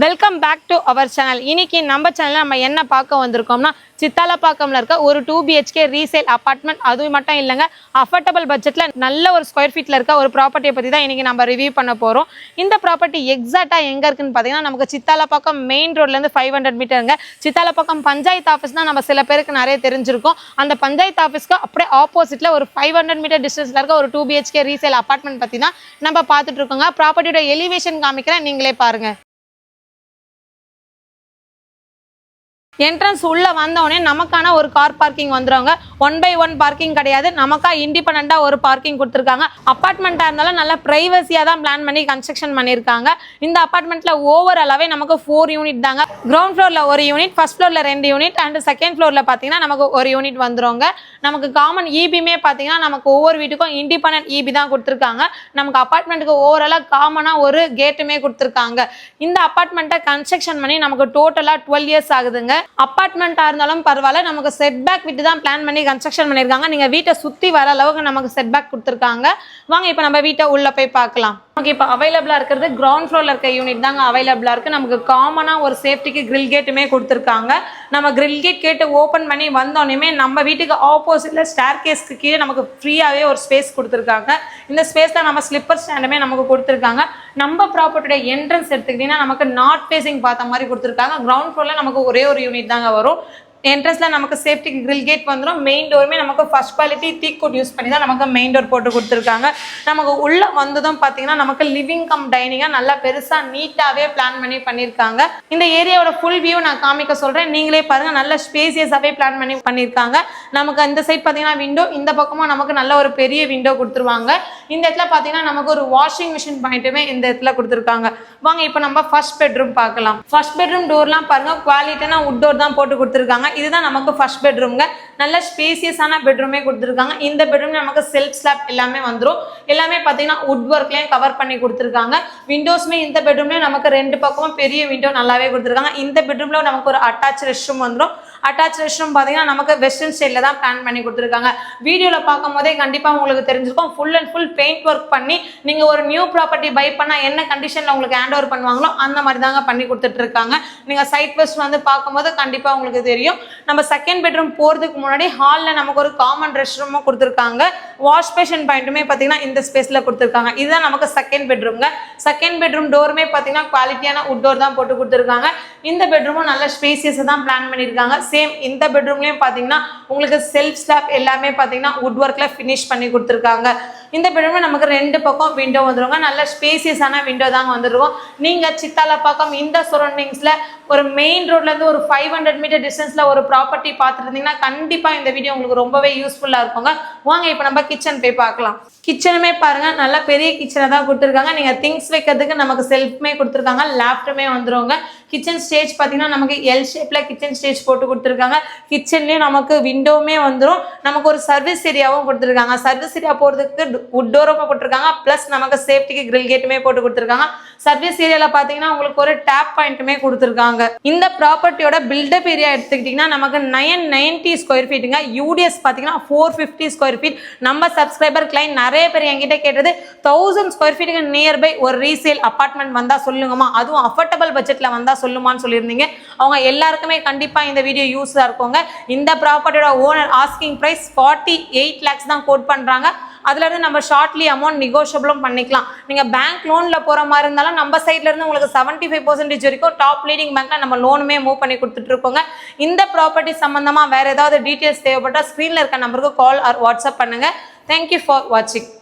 Welcome back to our channel. இன்னைக்கு நம்ம சேனலில் நம்ம என்ன பார்க்க வந்திருக்கோம்னா, சித்தாலப்பாக்கம்ல இருக்க ஒரு 2 BHK ரீசேல் அப்பார்ட்மெண்ட். அது மட்டும் இல்லைங்க, அஃபோர்டபுள் பட்ஜெட்டில் நல்ல ஒரு ஸ்கொயர் ஃபீட்டில் இருக்க ஒரு ப்ராப்பர்ட்டியை பற்றி தான் இன்றைக்கி நம்ம ரிவ்யூ பண்ண போகிறோம். இந்த ப்ராப்பர்ட்டி எக்ஸாக்டாக எங்கே இருக்குன்னு பார்த்தீங்கன்னா, நமக்கு சித்தாலப்பாக்கம் மெயின் ரோட்லேருந்து 500 மீட்டருங்க. சித்தாலப்பாக்கம் பஞ்சாயத்து ஆஃபீஸ் தான் நம்ம சில பேருக்கு நிறைய தெரிஞ்சிருக்கோம். அந்த பஞ்சாயத்து ஆஃபீஸ்க்கு அப்படியே ஆப்போசிட்டில் ஒரு 500 மீட்டர் டிஸ்டன்ஸில் இருக்க ஒரு 2 BHK ரீசேல் அப்பார்ட்மெண்ட் பற்றி தான் நம்ம பார்த்துட்டு இருக்கோங்க. ப்ராப்பர்ட்டியோட எலிவேஷன் காமிக்கிறேன், நீங்களே பாருங்கள். என்ட்ரன்ஸ் உள்ள வந்தோடனே நமக்கான ஒரு கார் பார்க்கிங் வந்துடுவாங்க. 1/1 பார்க்கிங் கிடையாது, நமக்கா இண்டிபெண்டா ஒரு பார்க்கிங் கொடுத்துருக்காங்க. அப்பார்ட்மெண்ட்டாக இருந்தாலும் நல்லா ப்ரைவசியாக தான் பிளான் பண்ணி கன்ஸ்ட்ரக்ஷன் பண்ணியிருக்காங்க. இந்த அப்பார்ட்மெண்ட்டில் ஓவராலாகவே நமக்கு 4 யூனிட் தாங்க. கிரவுண்ட் ஃப்ளோரில் ஒரு யூனிட், ஃபர்ஸ்ட் ஃப்ளோரில் 2 யூனிட் அண்ட் செகண்ட் ஃப்ளோரில் பார்த்தீங்கன்னா நமக்கு ஒரு யூனிட் வந்துருவாங்க. நமக்கு காமன் இபியுமே பார்த்தீங்கன்னா நமக்கு ஒவ்வொரு வீட்டுக்கும் இண்டிபெண்டன்ட் இபி தான் கொடுத்துருக்காங்க. நமக்கு அப்பார்ட்மெண்ட்டுக்கு ஓவராலாக காமனாக ஒரு கேட்டுமே கொடுத்துருக்காங்க. இந்த அப்பார்ட்மெண்ட்டை கன்ஸ்ட்ரக்ஷன் பண்ணி நமக்கு டோட்டலாக 12 இயர்ஸ் ஆகுதுங்க. அப்பார்ட்மெண்ட்டா இருந்தாலும் பரவாயில்ல, நமக்கு செட் பேக் விட்டு தான் பிளான் பண்ணி கன்ஸ்ட்ரக்ஷன் பண்ணியிருக்காங்க. நீங்கள் வீட்டை சுற்றி வர அளவுக்கு நமக்கு செட் பேக் கொடுத்துருக்காங்க. வாங்க இப்போ நம்ம வீட்டை உள்ளே போய் பார்க்கலாம். நமக்கு இப்போ அவைலபிளாக இருக்கிறது கிரவுண்ட் ஃப்ளோரில் இருக்க யூனிட் தாங்க அவைலபிளாக இருக்குது. நமக்கு காமனாக ஒரு சேஃப்டிக்கு கிரில் கேட்டுமே கொடுத்துருக்காங்க. நம்ம கிரில் கேட்டு ஓப்பன் பண்ணி வந்தோடனே நம்ம வீட்டுக்கு ஆப்போசிட்டில் ஸ்டேர் கேஸ்க்கு கீழே நமக்கு ஃப்ரீயாகவே ஒரு ஸ்பேஸ் கொடுத்துருக்காங்க. இந்த ஸ்பேஸில் நம்ம ஸ்லிப்பர் ஸ்டாண்டுமே நமக்கு கொடுத்துருக்காங்க. நம்ம ப்ராப்பர்ட்டியோட என்ட்ரன்ஸ் எடுத்துக்கிட்டிங்கன்னா நமக்கு நார்த் ஃபேஸிங் பார்த்த மாதிரி கொடுத்துருக்காங்க. கிரவுண்ட் ஃப்ளோரில் நமக்கு ஒரே ஒரு யூனிட் தாங்க வரும். என்ட்ரன்ஸ்ல நமக்கு சேஃப்டிக்கு கிரில் கேட் வந்துடும். மெயின் டோருமே நமக்கு ஃபர்ஸ்ட் குவாலிட்டி டீக் குட் யூஸ் பண்ணி தான் நமக்கு மெயின் டோர் போட்டு கொடுத்துருக்காங்க. நமக்கு உள்ள வந்ததும் பார்த்தீங்கன்னா நமக்கு லிவிங் கம் டைனிங்காக நல்லா பெருசாக நீட்டாகவே பிளான் பண்ணியிருக்காங்க. இந்த ஏரியாவோட ஃபுல் வியூ நான் காமிக்க சொல்கிறேன், நீங்களே பாருங்க. நல்ல ஸ்பேசியஸாகவே பிளான் பண்ணியிருக்காங்க. நமக்கு இந்த சைட் பார்த்தீங்கன்னா விண்டோ, இந்த பக்கமும் நமக்கு நல்ல ஒரு பெரிய விண்டோ கொடுத்துருவாங்க. இந்த இடத்துல பார்த்தீங்கன்னா நமக்கு ஒரு வாஷிங் மிஷின் பாயிண்ட்டுமே இந்த இடத்துல கொடுத்துருக்காங்க. வாங்க இப்போ நம்ம ஃபர்ஸ்ட் பெட்ரூம் பார்க்கலாம். ஃபர்ஸ்ட் பெட்ரூம் டோர்லாம் பாருங்க, குவாலிட்டியான உட் டோர் தான் போட்டு கொடுத்துருக்காங்க. இதுதான் நமக்கு ஃபர்ஸ்ட் பெட்ரூம்ங்க. நல்ல ஸ்பேசியஸான பெட்ரூமே கொடுத்துருக்காங்க. இந்த பெட்ரூம் நமக்கு செல்ஃப் ஸ்லாப் எல்லாமே வந்துடும். எல்லாமே பார்த்தீங்கன்னா உட் ஒர்க்லேயும் கவர் பண்ணி கொடுத்துருக்காங்க. விண்டோஸ்மே இந்த பெட்ரூம்லேயும் நமக்கு 2 பக்கமும் பெரிய விண்டோ நல்லாவே கொடுத்துருக்காங்க. இந்த பெட்ரூம்ல நமக்கு ஒரு அட்டாச் ரெஸ்ட் ரூம் வந்துடும். அட்டாச் ரெஸ்ட் ரூம் பார்த்தீங்கன்னா நமக்கு வெஸ்டர்ன் ஸ்டைலில் தான் பிளான் பண்ணி கொடுத்துருக்காங்க. வீடியோவில் பார்க்கும் போதே கண்டிப்பாக உங்களுக்கு தெரிஞ்சிருக்கும். Full and full paint work பண்ணி நீங்கள் ஒரு நியூ ப்ராப்பர்ட்டி பை பண்ணால் என்ன கண்டிஷனில் உங்களுக்கு ஹேண்ட் ஓவர் பண்ணுவாங்களோ அந்த மாதிரி தாங்க பண்ணி கொடுத்துட்டு இருக்காங்க. நீங்கள் சைட் வெஸ்ட் வந்து பார்க்கும்போது கண்டிப்பாக உங்களுக்கு தெரியும். நம்ம செகண்ட் பெட்ரூம் போகிறதுக்கு முன்னாடி ஹாலில் நமக்கு ஒரு காமன் ரெஸ்ட் ரூமும் கொடுத்துருக்காங்க. வாஷ் பேஷன் பாயிண்ட்டுமே பார்த்தீங்கன்னா இந்த ஸ்பேஸில் கொடுத்துருக்காங்க. இதுதான் நமக்கு செகண்ட் பெட்ரூம்ங்க. செகண்ட் பெட்ரூம் டோருமே பார்த்தீங்கன்னா குவாலிட்டியான உட் டோர் தான் போட்டு கொடுத்துருக்காங்க. இந்த பெட்ரூமும் நல்ல ஸ்பேசியஸாக தான் பிளான் பண்ணியிருக்காங்க. சேம் இந்த பெட்ரூம்லேயும் பார்த்தீங்கன்னா உங்களுக்கு செல்ஃப் ஸ்லாப் எல்லாமே பார்த்தீங்கன்னா உட் ஒர்க்கில் ஃபினிஷ் பண்ணி கொடுத்துருக்காங்க. இந்த பெட்ரூம்ல நமக்கு 2 பக்கம் விண்டோ வந்துருவாங்க. நல்ல ஸ்பேசியஸான விண்டோ தாங்க வந்துருக்கும். நீங்கள் சித்தாலப்பாக்கம் இந்த சரௌண்டிங்ஸில் ஒரு மெயின் ரோட்லேருந்து ஒரு 500 மீட்டர் டிஸ்டன்ஸில் ஒரு ப்ராப்பர்ட்டி பார்த்துட்டு இருந்தீங்கன்னா கண்டிப்பாக இந்த வீடியோ உங்களுக்கு ரொம்பவே யூஸ்ஃபுல்லாக இருக்குங்க. வாங்க இப்போ நம்ம கிச்சன் போய் பார்க்கலாம். கிச்சனுமே பாருங்க, நல்ல பெரிய கிச்சனை தான் கொடுத்துருக்காங்க. நீங்கள் திங்ஸ் வைக்கிறதுக்கு நமக்கு செல்ஃப்மே கொடுத்துருக்காங்க, லேப்டாப்புமே வந்துருவாங்க. கிச்சன் ஸ்டேஜ் பார்த்தீங்கன்னா நமக்கு எல் ஷேப்பில் கிச்சன் ஸ்டேஜ் போட்டு கொடுத்துருக்காங்க. கிச்சன்லேயும் நமக்கு விண்டோவுமே வந்துடும். நமக்கு ஒரு சர்வீஸ் ஏரியாவும் கொடுத்துருக்காங்க. சர்வீஸ் ஏரியா போகிறதுக்கு உட் டோரும் போட்டிருக்காங்க. ப்ளஸ் நமக்கு சேஃப்டிக்கு கிரில் கேட்டுமே போட்டு கொடுத்துருக்காங்க. சர்வீஸ் ஏரியாவில் பார்த்தீங்கன்னா உங்களுக்கு ஒரு டேப் பாயிண்ட்டுமே கொடுத்துருக்காங்க. இந்த ப்ராப்பர்ட்டியோட பில்டப் ஏரியா எடுத்துக்கிட்டிங்கன்னா நமக்கு 990 ஸ்கொயர் ஃபீட்டுங்க. யூடிஎஸ் பார்த்தீங்கன்னா 450 ஸ்கொயர் ஃபீட். நம்ம சப்ஸ்கிரைபர் கிளைண்ட் நிறைய பேர் என்கிட்ட கேட்டது 1000 ஸ்கொயர் ஃபீட்டுக்கு நியர்பை ஒரு ரீசேல் அப்பார்ட்மெண்ட் வந்தால் சொல்லுங்கம்மா, அதுவும் அஃபோர்டபுள் பட்ஜெட்டில் வந்தால் சொல்லுமான்னு சொல்லியிருந்தீங்க. அவங்க எல்லாருக்குமே கண்டிப்பாக இந்த வீடியோ யூஸாக இருக்குங்க. இந்த ப்ராப்பர்ட்டியோட ஓனர் ஆஸ்கிங் ப்ரைஸ் 48 lakhs தான் கோட் பண்ணுறாங்க. அதுலேருந்து நம்ம ஷார்ட்லி அமௌண்ட் நெகோஷியபிளும் பண்ணிக்கலாம். நீங்கள் பேங்க் லோனில் போகிற மாதிரி இருந்தாலும் நம்ம சைட்லேருந்து உங்களுக்கு 75% வரைக்கும் டாப் லீடிங் பேங்க்கில் நம்ம லோனுமே மூவ் பண்ணி கொடுத்துட்ருக்கோங்க. இந்த ப்ராப்பர்ட்டி சம்மந்தமாக வேறு ஏதாவது டீட்டெயில்ஸ் தேவைப்பட்டால் ஸ்க்ரீனில் இருக்க நம்பருக்கு கால் ஆர் வாட்ஸ்அப் பண்ணுங்கள். தேங்க்யூ ஃபார் வாட்சிங்.